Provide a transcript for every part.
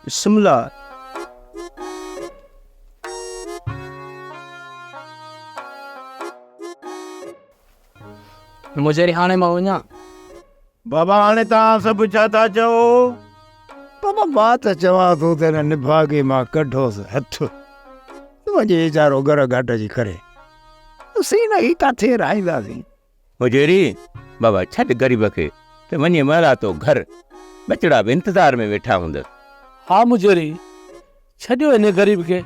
बिस्मिल्लाह। मुझे हाणे मां वञा? बाबा हाणे तव्हां सभु छा था चओ? बाबा मां त चवां थो त हिन निभागे मां कढोसि हथु, वञे वीचारो घर घाट जी करे, असीं न ही किथे रहींदासीं। मुजेरी बाबा छॾ ग़रीब खे त वञे महिला तो घर, बचड़ा बि इंतज़ार में वेठा हूंदसि। हा मुझेरी, छॾियो हिन ग़रीब खे,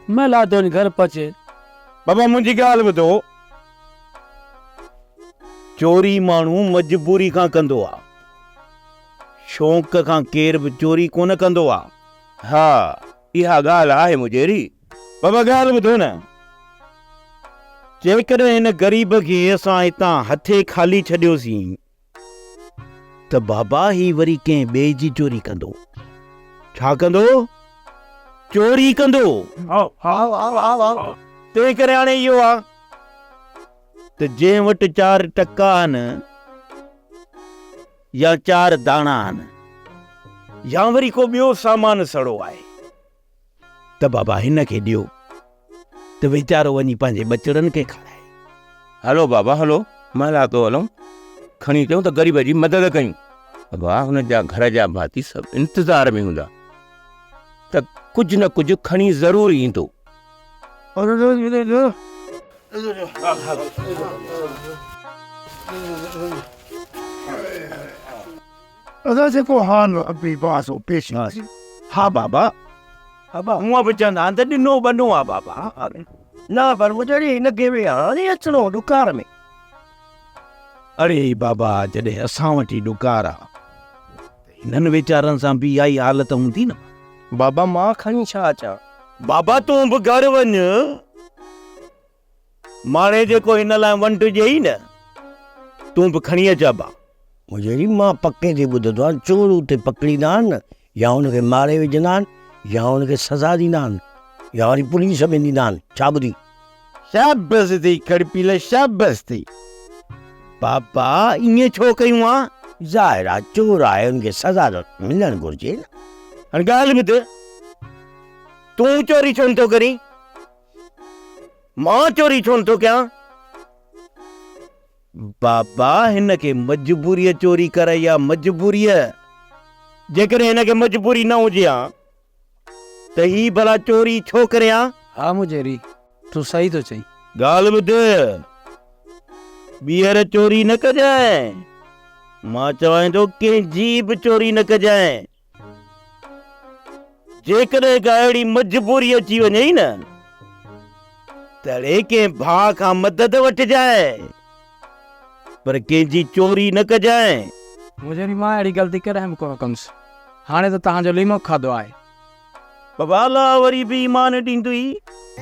महिला तो घर पहुचे। बाबा मुंहिंजी ॻाल्हि ॿुधो, चोरी माण्हू मजबूरी खां कंदो आहे, शौक़ खां केर बि चोरी कोन कंदो आहे। हा इहा ॻाल्हि आहे मुजेरी। बाबा ॻाल्हि ॿुधो न, जेकॾहिं हिन ग़रीब खे असां हितां हथे खाली छॾियोसीं त बाबा ही वरी कंहिं ॿिए जी चोरी कंदो। छा कंदो? चोरी कंदो। तंहिं करे हाणे इहो आहे त जंहिं वटि 4 टका आहिनि या 4 दाणा आहिनि या वरी को ॿियो सामान सड़ो आहे त बाबा हिन खे ॾियो त वीचारो वञी पंहिंजे बचड़नि खे खाराए। हलो बाबा हलो, महिला तो हलूं, खणी अचूं त ग़रीब जी मदद कयूं। बाबा हुन जा घर जा भाती सभु इंतज़ार में हूंदा त कुझु न कुझु खणी ज़रूर ईंदो। जेको हाल अभी बासो पेश। हा बाबा, हूअं बि चवंदा आहिनि त ॾिनो बनो आहे बाबा। न पर मुझे हिन खे बि हाणे अचिणो ॾुकार में। अरे बाबा, जॾहिं असां वटि ॾुकार आहे हिननि वीचारनि सां बि इहा ई हालत हूंदी न। बाबा मां खणी छा अचां? बाबा तूं बि घर वञ, माणे जेको हिन लाइ वंड ॾेई न तूं बि खणी अच। बा मुझे मां पके ते ॿुधंदो आहे चोर उते पकड़ींदा आहिनि या हुनखे मारे विझंदा आहिनि या हुनखे सज़ा ॾींदा आहिनि या वरी पुलिस में ॾींदा आहिनि। छा ॿुधी? शाबस थी खड़पील, शाबस थी। पापा ईअं छो कयूं आहे? ज़ाहिर आहे चोर आहे, हुनखे सज़ा मिलणु घुरिजे न। हाणे ॻाल्हि ॿुध, तूं चोरी छो नथो करीं? मां चोरी छो नथो कयां? बाबा हिन खे मजबूरीअ चोरी कर या मजबूरीअ, जेकॾहिं हिन खे मजबूरी न हुजे हा त ही भला चोरी छो करे हा? हा मुझेरी, तू सही तो चई। ॻाल्हि ॿुध, ॿीहर चोरी न कजांइ। मां चवां थो कंहिंजी बि चोरी न कजांइ। जेकॾहिं का अहिड़ी मजबूरी अची वञे न तॾहिं कंहिं भाउ खां मदद वठिजांइ, पर कंहिंजी चोरी न कजांइ। मुझेरी मां अहिड़ी ग़लती करे कोन कंदुसि। हाणे त तव्हांजो लीमो खाधो आहे। बाबा अल्लाह वरी बि ईमान ॾींदुई।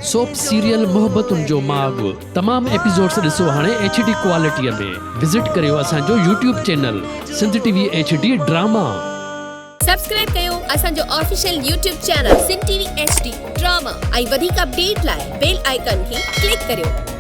सोप सीरियल मोहब्बतुनि जो माग तमाम एपिसोड्स ॾिसो हाणे HD क्वालिटीअ में। विज़िट करियो असांजो YouTube channel Sindh TV HD drama. Subscribe कयो असांजो official YouTube channel Sindh TV HD drama ऐं वधीक अपडेट लाइ बेल आइकन खे क्लिक करियो।